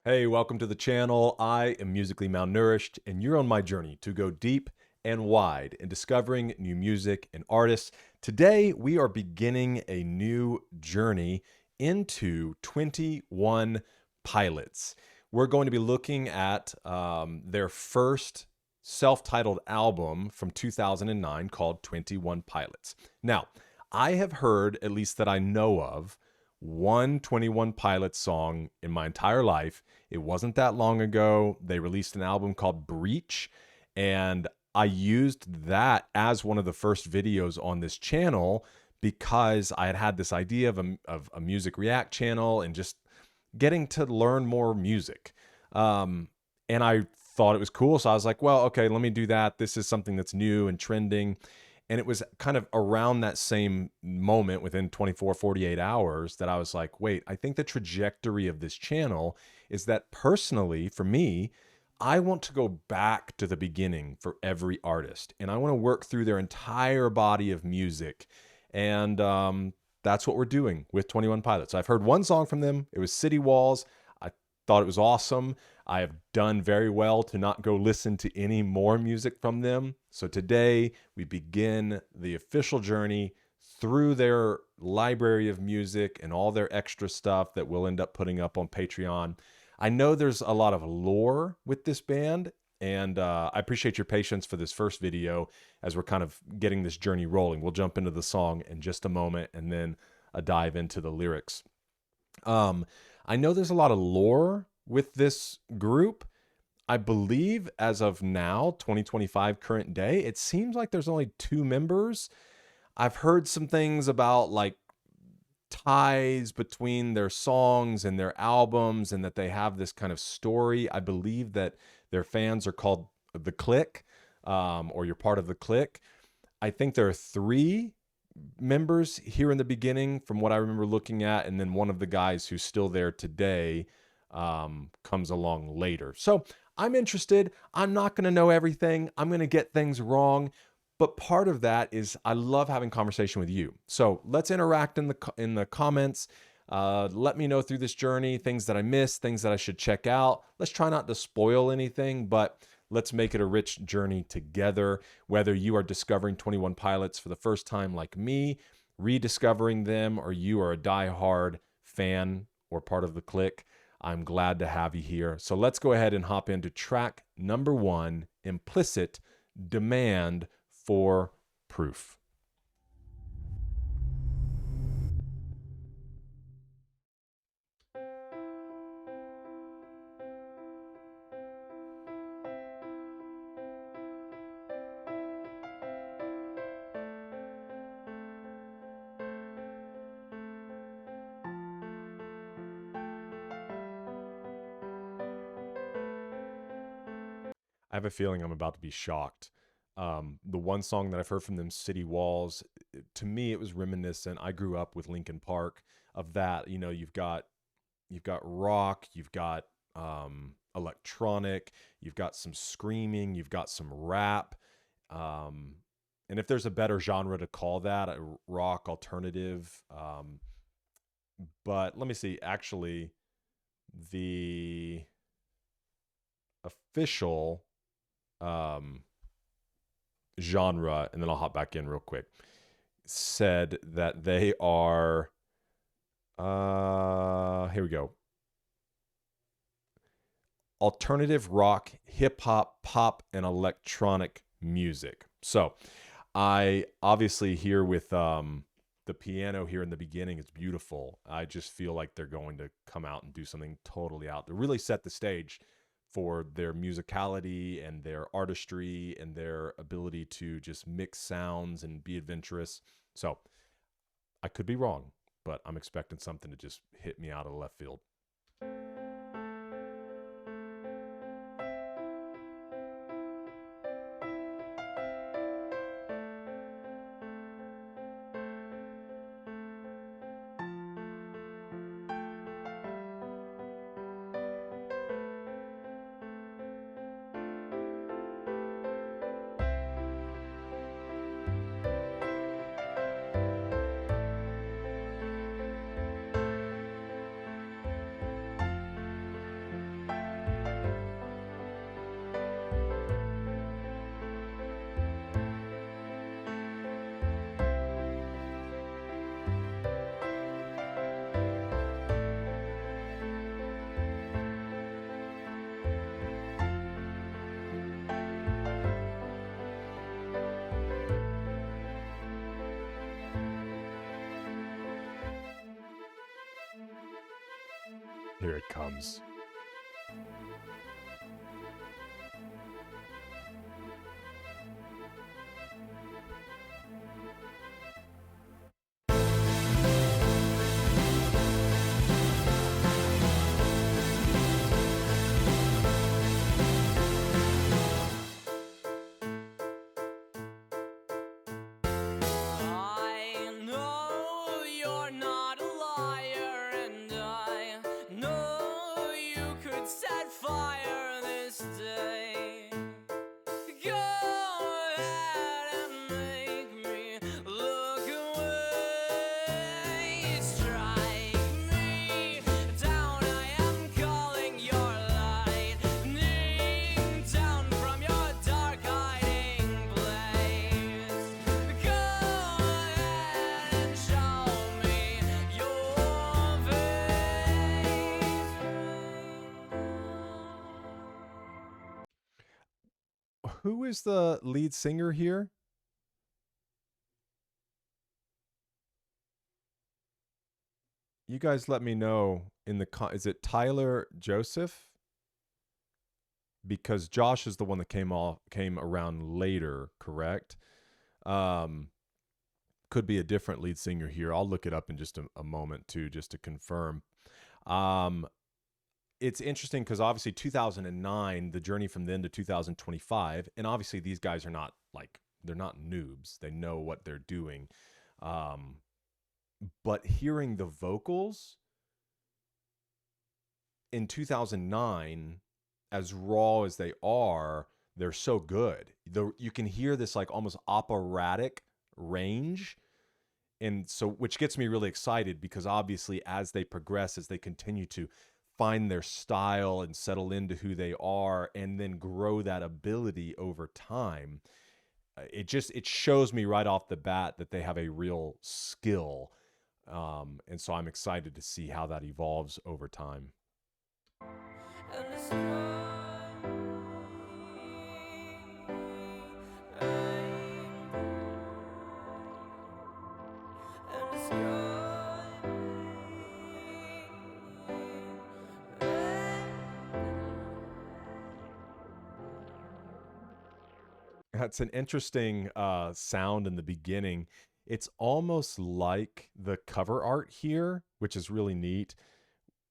Hey, welcome to the channel. I am musically malnourished, and you're on my journey to go deep and wide in discovering new music and artists. Today, we are beginning a new journey into 21 Pilots. We're going to be looking at their first self titled album from 2009 called 21 Pilots. Now, I have heard, at least that I know of, one 21 Pilots song in my entire life. It wasn't that long ago. They released an album called Breach, and I used that as one of the first videos on this channel because I had had this idea of a music react channel and just getting to learn more music. And I thought it was cool. So I was like, well, okay, let me do that. This is something that's new and trending. And it was kind of around that same moment within 24, 48 hours that I was like, wait, I think the trajectory of this channel is that personally, for me, I want to go back to the beginning for every artist. And I want to work through their entire body of music. And that's what we're doing with 21 Pilots. I've heard one song from them. It was City Walls. I thought it was awesome. I have done very well to not go listen to any more music from them. So today we begin the official journey through their library of music and all their extra stuff that we'll end up putting up on Patreon. I know there's a lot of lore with this band, and I appreciate your patience for this first video as we're kind of getting this journey rolling. We'll jump into the song in just a moment and then a dive into the lyrics. I know there's a lot of lore with this group. I believe as of now, 2025 current day, it seems like there's only two members. I've heard some things about like ties between their songs and their albums and that they have this kind of story. I believe that their fans are called the Clique, or you're part of the Clique. I think there are three members here in the beginning from what I remember looking at, and then one of the guys who's still there today comes along later. So I'm interested. I'm not going to know everything. I'm going to get things wrong. But part of that is I love having conversation with you. So let's interact in the comments. Let me know through this journey things that I missed, things that I should check out. Let's try not to spoil anything, but let's make it a rich journey together. Whether you are discovering 21 Pilots for the first time like me, rediscovering them, or you are a diehard fan or part of the Clique, I'm glad to have you here. So let's go ahead and hop into track number 1, Implicit Demand for Proof. I have a feeling I'm about to be shocked. The one song that I've heard from them, City Walls, to me it was reminiscent. I grew up with Linkin Park. Of that, you know, you've got rock, you've got electronic, you've got some screaming, you've got some rap. Um, and if there's a better genre to call that, rock alternative. But let me see. Actually, the official um, genre, and then I'll hop back in real quick, said that they are, here we go, alternative rock, hip hop, pop, and electronic music. So I obviously here with the piano here in the beginning, it's beautiful. I just feel like they're going to come out and do something totally out to really set the stage for their musicality and their artistry and their ability to just mix sounds and be adventurous. So I could be wrong, but I'm expecting something to just hit me out of left field. Here it comes. I know you're not a liar, and I know you could set fire this day. Go ahead and make me look away. Strike me down, I am calling your lightning down from your dark hiding place. Go ahead and show me your face. Who is the lead singer here? You guys let me know in the is it Tyler Joseph? Because Josh is the one that came around later, correct? Um could be a different lead singer here. I'll look it up in just a moment too, just to confirm. Um it's interesting because obviously 2009, the journey from then to 2025, and obviously these guys are not like, they're not noobs. They know what they're doing. Um, but hearing the vocals in 2009, as raw as they are, they're so good. You can hear this like almost operatic range. And so, which gets me really excited because obviously as they progress, as they continue to find their style and settle into who they are and then grow that ability over time, it shows me right off the bat that they have a real skill. And so I'm excited to see how that evolves over time. And the sky and the sky That's an interesting sound in the beginning. It's almost like the cover art here, which is really neat.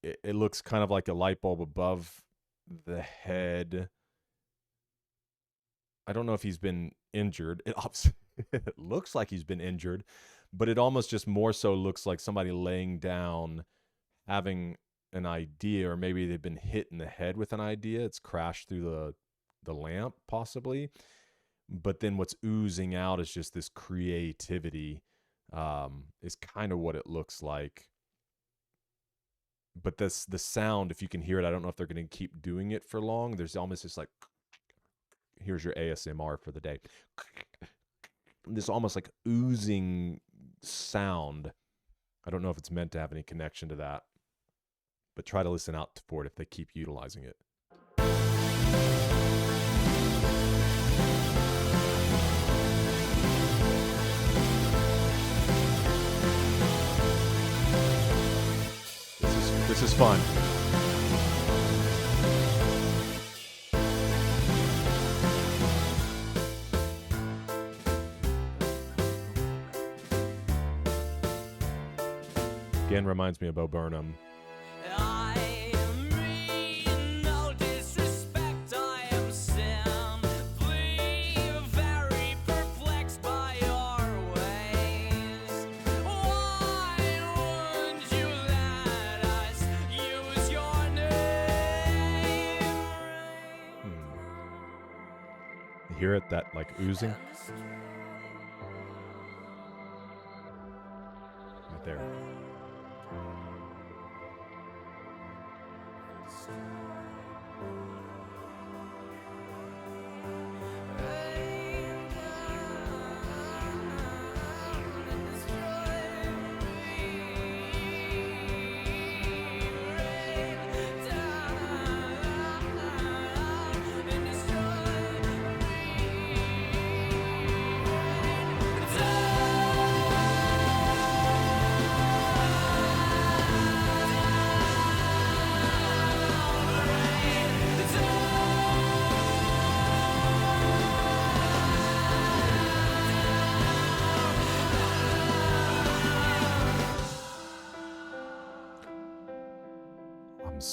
It looks kind of like a light bulb above the head. I don't know if he's been injured. It looks like he's been injured, but it almost just more so looks like somebody laying down, having an idea, or maybe they've been hit in the head with an idea. It's crashed through the lamp, possibly. But then what's oozing out is just this creativity, is kind of what it looks like. But the sound, if you can hear it, I don't know if they're going to keep doing it for long. There's almost this like, here's your ASMR for the day. This almost like oozing sound. I don't know if it's meant to have any connection to that, but try to listen out for it if they keep utilizing it. This is fun. Again, reminds me of Bo Burnham. I mean no disrespect, I am simply very perplexed by your ways. Why wouldn't you let us use your name? You hear it, that like oozing? Right there.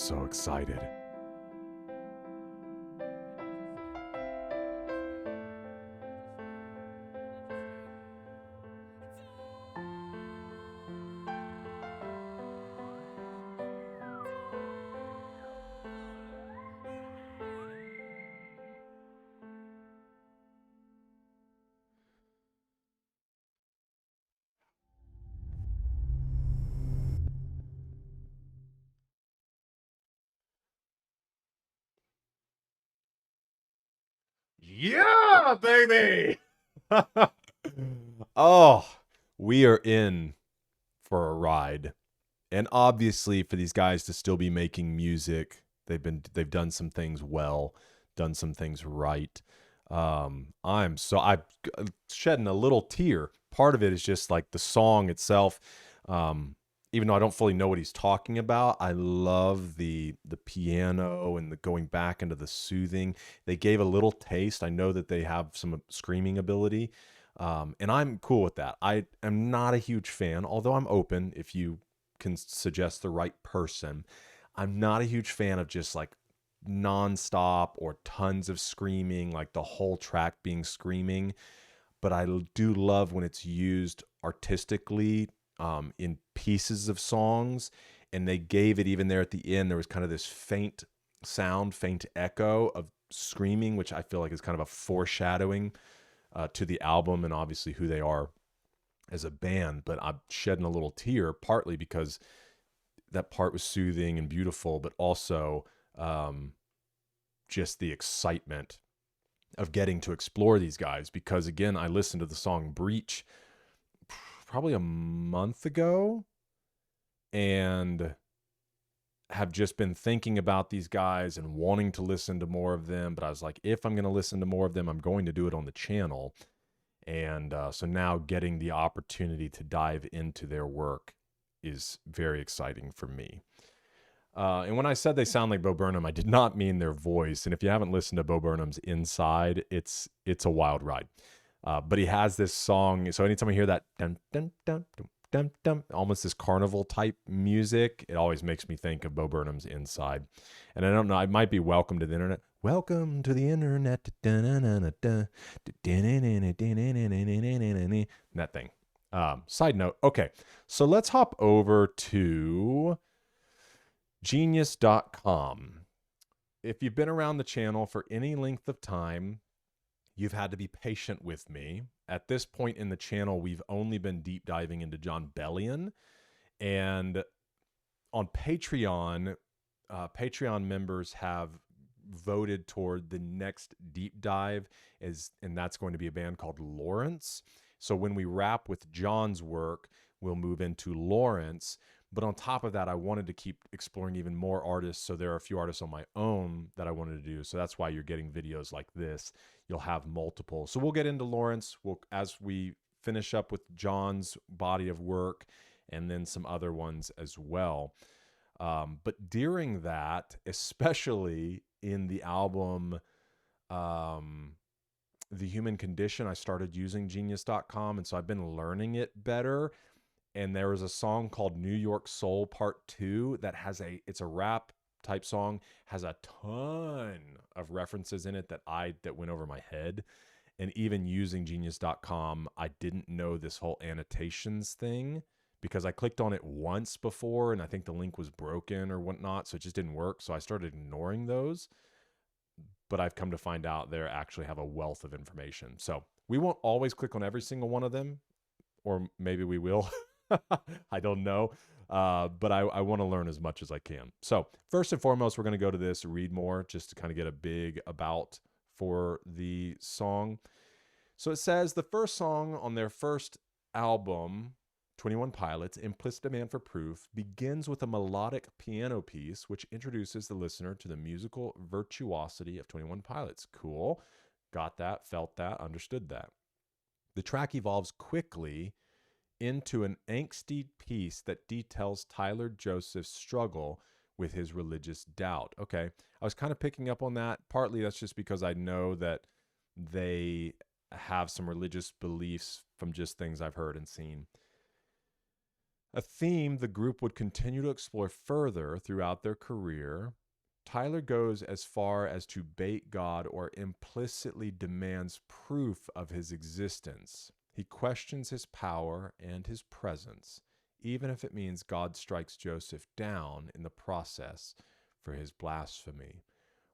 so excited. Yeah, baby. Oh, we are in for a ride. And obviously for these guys to still be making music, they've done some things well, done some things right. I'm shedding a little tear. Part of it is just like the song itself. Um, even though I don't fully know what he's talking about, I love the piano and the going back into the soothing. They gave a little taste. I know that they have some screaming ability. And I'm cool with that. I am not a huge fan, although I'm open if you can suggest the right person. I'm not a huge fan of just like nonstop or tons of screaming, like the whole track being screaming. But I do love when it's used artistically in pieces of songs. And they gave it even there at the end. There was kind of this faint sound, faint echo of screaming, which I feel like is kind of a foreshadowing to the album and obviously who they are as a band. But I'm shedding a little tear partly because that part was soothing and beautiful, but also just the excitement of getting to explore these guys. Because again, I listened to the song Breach probably a month ago and have just been thinking about these guys and wanting to listen to more of them. But I was like, if I'm going to listen to more of them, I'm going to do it on the channel. And so now getting the opportunity to dive into their work is very exciting for me. And when I said they sound like Bo Burnham, I did not mean their voice. And if you haven't listened to Bo Burnham's Inside, it's a wild ride. But he has this song. So anytime I hear that dun, dun, dun, dun, dun, dun, almost this carnival type music, it always makes me think of Bo Burnham's Inside. And I don't know, it might be Welcome to the Internet. Welcome to the Internet. That thing. Side note. Okay. So let's hop over to genius.com. If you've been around the channel for any length of time, you've had to be patient with me. At this point in the channel, we've only been deep diving into John Bellion. And on Patreon, Patreon members have voted toward the next deep dive, and that's going to be a band called Lawrence. So when we wrap with John's work, we'll move into Lawrence. But on top of that, I wanted to keep exploring even more artists. So there are a few artists on my own that I wanted to do. So that's why you're getting videos like this. You'll have multiple. So we'll get into Lawrence as we finish up with John's body of work and then some other ones as well. But during that, especially in the album The Human Condition, I started using genius.com. And so I've been learning it better. And there was a song called New York Soul Part 2 that it's a rap type song, has a ton of references in it that went over my head. And even using genius.com, I didn't know this whole annotations thing because I clicked on it once before and I think the link was broken or whatnot. So it just didn't work. So I started ignoring those. But I've come to find out they actually have a wealth of information. So we won't always click on every single one of them, or maybe we will. I don't know. But I want to learn as much as I can. So first and foremost, we're going to go to this, read more, just to kind of get a big about for the song. So it says the first song on their first album, 21 Pilots, Implicit Demand for Proof, begins with a melodic piano piece, which introduces the listener to the musical virtuosity of 21 Pilots. Cool. Got that, felt that, understood that. The track evolves quickly into an angsty piece that details Tyler Joseph's struggle with his religious doubt. Okay, I was kind of picking up on that. Partly that's just because I know that they have some religious beliefs from just things I've heard and seen. A theme the group would continue to explore further throughout their career. Tyler goes as far as to bait God or implicitly demands proof of his existence. He questions his power and his presence, even if it means God strikes Joseph down in the process for his blasphemy.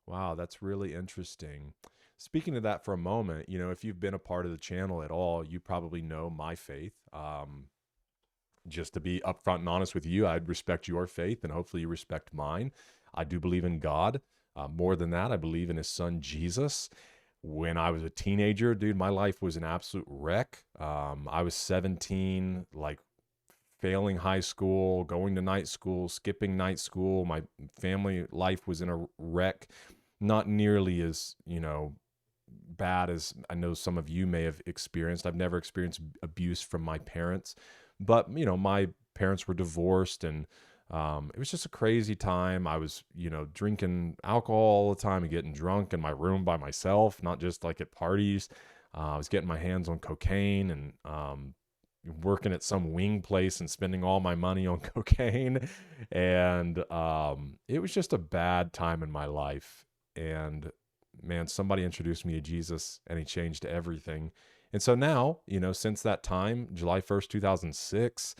Wow, that's really interesting. Speaking of that for a moment, if you've been a part of the channel at all, you probably know my faith. Just to be upfront and honest with you, I'd respect your faith and hopefully you respect mine. I do believe in God. More than that, I believe in his son, Jesus. When I was a teenager, dude, my life was an absolute wreck. I was 17, like failing high school, going to night school, skipping night school. My family life was in a wreck. Not nearly as, bad as I know some of you may have experienced. I've never experienced abuse from my parents, but my parents were divorced, and it was just a crazy time. I was, drinking alcohol all the time and getting drunk in my room by myself, not just like at parties. I was getting my hands on cocaine and working at some wing place and spending all my money on cocaine. And it was just a bad time in my life. And man, somebody introduced me to Jesus and he changed everything. And so now, since that time, July 1st, 2006,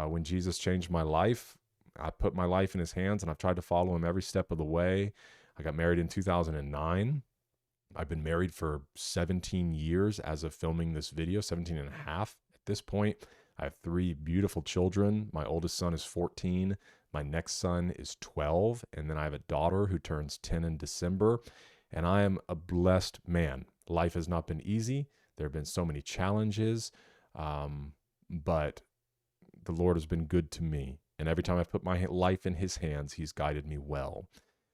when Jesus changed my life, I put my life in his hands and I've tried to follow him every step of the way. I got married in 2009. I've been married for 17 years as of filming this video, 17 and a half at this point. I have 3 beautiful children. My oldest son is 14. My next son is 12. And then I have a daughter who turns 10 in December. And I am a blessed man. Life has not been easy. There have been so many challenges, but the Lord has been good to me. And every time I've put my life in his hands, he's guided me well.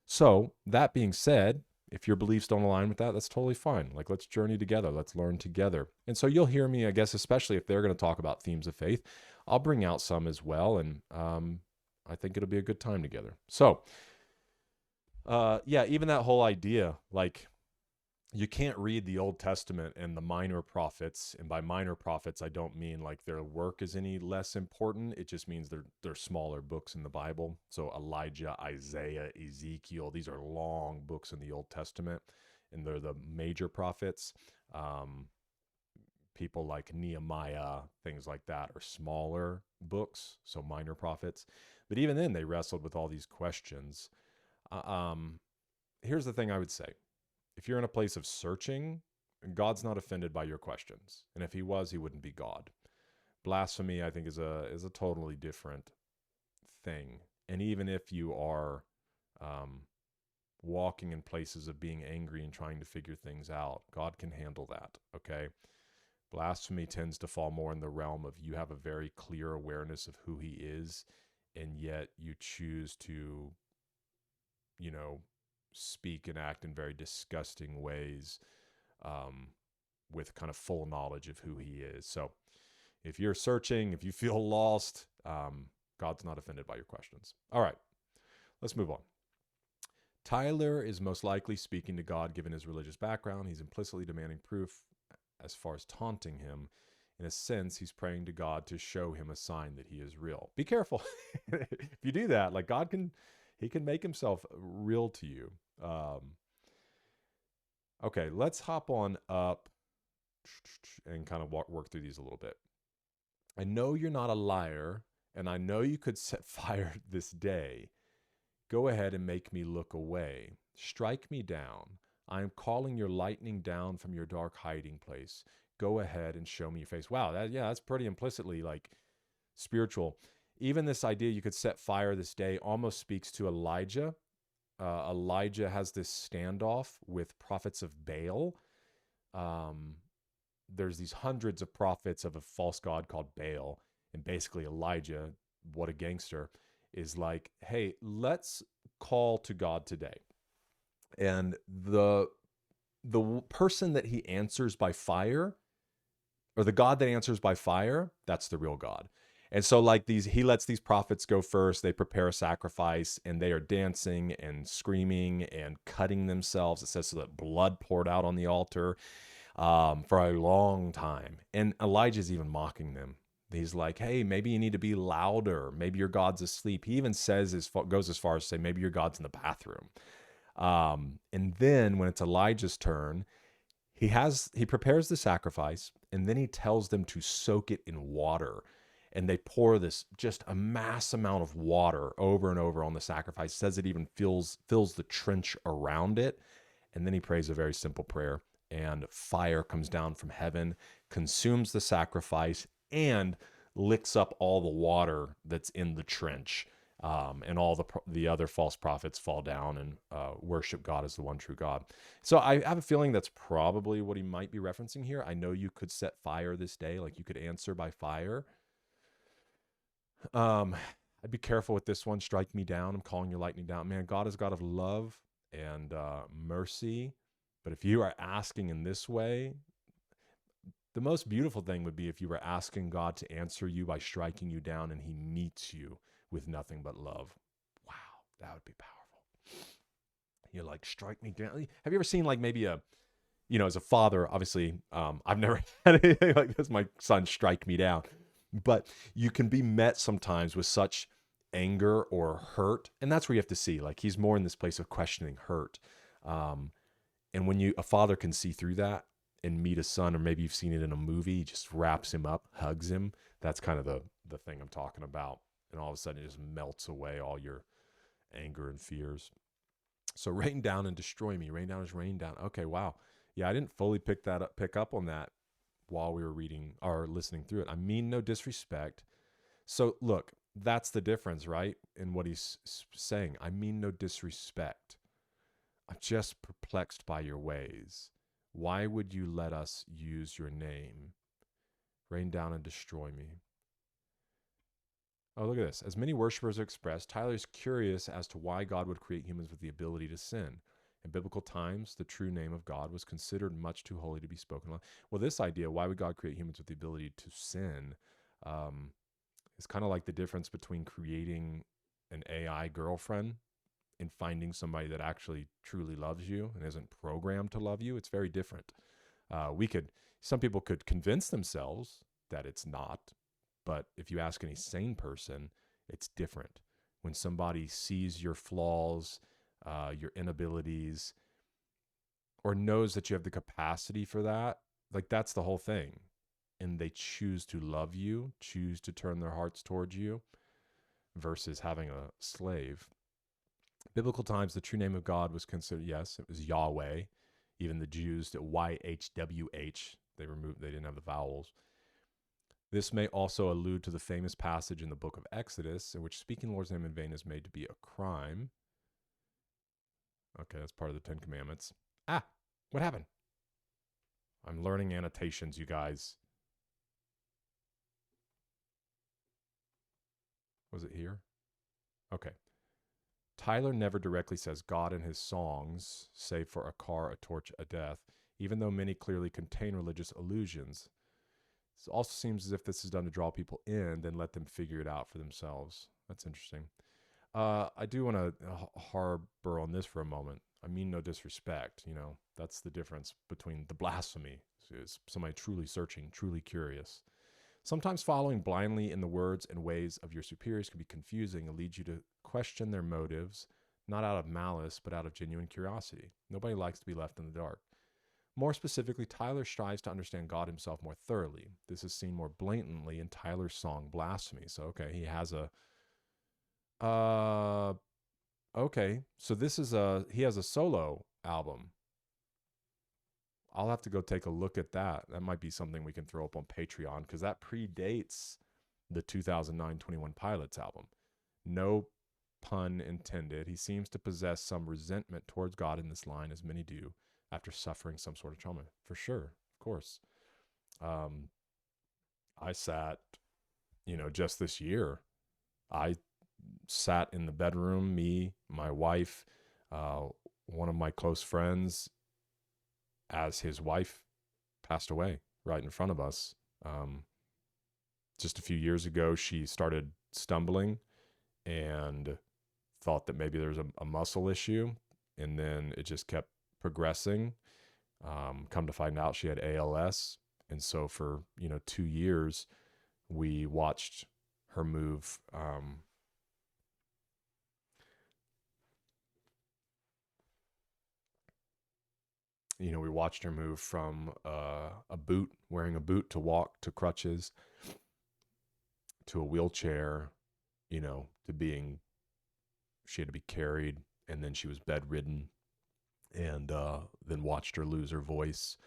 So that being said, if your beliefs don't align with that, that's totally fine. Like, let's journey together. Let's learn together. And so you'll hear me, I guess, especially if they're going to talk about themes of faith, I'll bring out some as well. And I think it'll be a good time together. So, yeah, even that whole idea, like, you can't read the Old Testament and the minor prophets. And by minor prophets, I don't mean like their work is any less important. It just means they're smaller books in the Bible. So Elijah, Isaiah, Ezekiel, these are long books in the Old Testament, and they're the major prophets. People like Nehemiah, things like that, are smaller books, so minor prophets. But even then, they wrestled with all these questions. Here's the thing I would say. If you're in a place of searching, God's not offended by your questions. And if he was, he wouldn't be God. Blasphemy, I think, is a totally different thing. And even if you are walking in places of being angry and trying to figure things out, God can handle that, okay? Blasphemy tends to fall more in the realm of you have a very clear awareness of who he is, and yet you choose to, speak and act in very disgusting ways with kind of full knowledge of who he is. So if you're searching, if you feel lost, God's not offended by your questions. All right, let's move on. Tyler is most likely speaking to God given his religious background. He's implicitly demanding proof as far as taunting him. In a sense, he's praying to God to show him a sign that he is real. Be careful. If you do that, like, he can make himself real to you. Okay, let's hop on up and kind of work through these a little bit. I know you're not a liar, and I know you could set fire this day. Go ahead and make me look away. Strike me down. I am calling your lightning down from your dark hiding place. Go ahead and show me your face. Wow, that's pretty implicitly like spiritual. Even this idea you could set fire this day almost speaks to Elijah. Elijah has this standoff with prophets of Baal. There's these hundreds of prophets of a false god called Baal. And basically Elijah, what a gangster, is like, hey, let's call to God today. And the person that he answers by fire, or the God that answers by fire, that's the real God. And so like he lets these prophets go first. They prepare a sacrifice and they are dancing and screaming and cutting themselves. It says so that blood poured out on the altar for a long time. And Elijah's even mocking them. He's like, hey, maybe you need to be louder. Maybe your God's asleep. He even goes as far as to say, maybe your God's in the bathroom. And then when it's Elijah's turn, he prepares the sacrifice, and then he tells them to soak it in water. And they pour this just a mass amount of water over and over on the sacrifice. Says it even fills the trench around it. And then he prays a very simple prayer, and fire comes down from heaven, consumes the sacrifice, and licks up all the water that's in the trench. And all the other false prophets fall down and worship God as the one true God. So I have a feeling that's probably what he might be referencing here. I know you could set fire this day, like you could answer by fire. I'd be careful with this one. Strike me down. I'm calling your lightning down. Man, God is God of love and mercy. But if you are asking in this way, the most beautiful thing would be if you were asking God to answer you by striking you down and he meets you with nothing but love. Wow, that would be powerful. You're like, strike me down. Have you ever seen like maybe as a father, obviously, I've never had anything like this, my son strike me down. But you can be met sometimes with such anger or hurt. And that's where you have to see, like, he's more in this place of questioning hurt. And when a father can see through that and meet a son, or maybe you've seen it in a movie, he just wraps him up, hugs him. That's kind of the thing I'm talking about. And all of a sudden it just melts away all your anger and fears. So rain down and destroy me. Rain down is rain down. Okay, wow. Yeah, I didn't fully pick up on that while we were reading or listening through it. I mean no disrespect. So look, that's the difference, right? In what he's saying. I mean no disrespect. I'm just perplexed by your ways. Why would you let us use your name? Rain down and destroy me. Oh, look at this. As many worshipers are expressed, Tyler is curious as to why God would create humans with the ability to sin. In biblical times, the true name of God was considered much too holy to be spoken of. Well, this idea, why would God create humans with the ability to sin, is kind of like the difference between creating an AI girlfriend and finding somebody that actually truly loves you and isn't programmed to love you. It's very different. Some people could convince themselves that it's not, but if you ask any sane person, it's different. When somebody sees your flaws, your inabilities, or knows that you have the capacity for that, like that's the whole thing. And they choose to love you, choose to turn their hearts towards you versus having a slave. Biblical times, the true name of God was considered, yes, it was Yahweh. Even the Jews did YHWH. They didn't have the vowels. This may also allude to the famous passage in the book of Exodus in which speaking the Lord's name in vain is made to be a crime. Okay, that's part of the Ten Commandments. Ah, what happened? I'm learning annotations, you guys. Was it here? Okay. Tyler never directly says God in his songs, save for a car, a torch, a death, even though many clearly contain religious allusions. It also seems as if this is done to draw people in, then let them figure it out for themselves. That's interesting. I do want to harbor on this for a moment. I mean no disrespect. That's the difference between the blasphemy. Is somebody truly searching, truly curious. Sometimes following blindly in the words and ways of your superiors can be confusing and lead you to question their motives, not out of malice, but out of genuine curiosity. Nobody likes to be left in the dark. More specifically, Tyler strives to understand God himself more thoroughly. This is seen more blatantly in Tyler's song Blasphemy. So, okay, he has okay, so he has a solo album. I'll have to go take a look at that. That might be something we can throw up on Patreon because that predates the 2009 21 Pilots album. No pun intended. He seems to possess some resentment towards God in this line, as many do, after suffering some sort of trauma. For sure, of course. I sat, just this year, I sat in the bedroom, me, my wife, one of my close friends, as his wife passed away right in front of us. Just a few years ago, she started stumbling and thought that maybe there's a muscle issue. And then it just kept progressing. Come to find out she had ALS. And so for, 2 years we watched her move. We watched her move from a boot, wearing a boot to walk, to crutches, to a wheelchair, to being, she had to be carried, and then she was bedridden, and then watched her lose her voice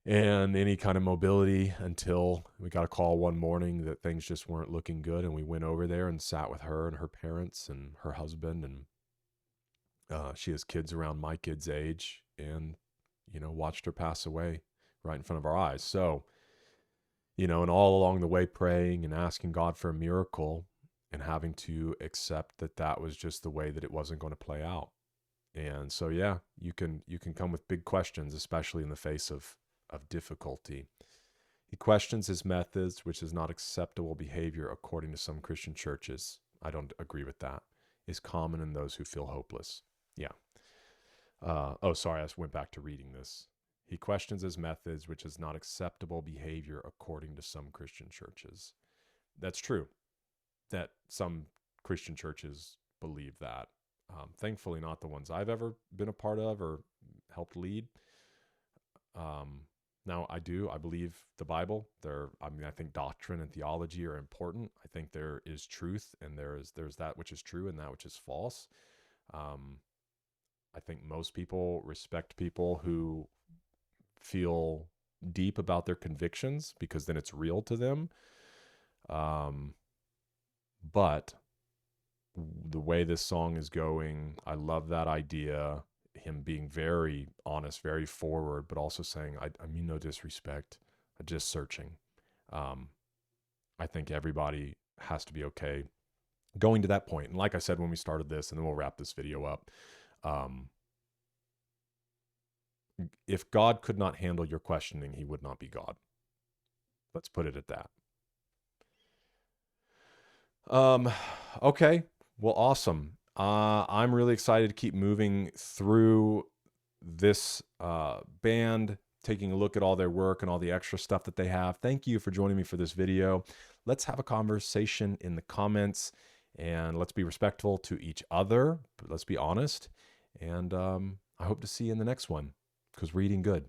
and any kind of mobility until we got a call one morning that things just weren't looking good. And we went over there and sat with her and her parents and her husband. And she has kids around my kids' age, and, watched her pass away right in front of our eyes. So, and all along the way, praying and asking God for a miracle and having to accept that that was just the way that it wasn't going to play out. And so, yeah, you can come with big questions, especially in the face of difficulty. He questions his methods, which is not acceptable behavior according to some Christian churches. I don't agree with that. Is common in those who feel hopeless. Yeah. Sorry, I went back to reading this. He questions his methods, which is not acceptable behavior according to some Christian churches. That's true, that some Christian churches believe that. Thankfully, not the ones I've ever been a part of or helped lead. Now, I believe the Bible. I think doctrine and theology are important. I think there is truth, and there's that which is true and that which is false. I think most people respect people who feel deep about their convictions, because then it's real to them. But the way this song is going, I love that idea. Him being very honest, very forward, but also saying, I mean no disrespect, just searching. I think everybody has to be okay going to that point. And like I said when we started this, and then we'll wrap this video up, if God could not handle your questioning, he would not be God. Let's put it at that. Okay. Well, awesome. I'm really excited to keep moving through this band, taking a look at all their work and all the extra stuff that they have. Thank you for joining me for this video. Let's have a conversation in the comments, and let's be respectful to each other, but let's be honest. And I hope to see you in the next one, because we're eating good.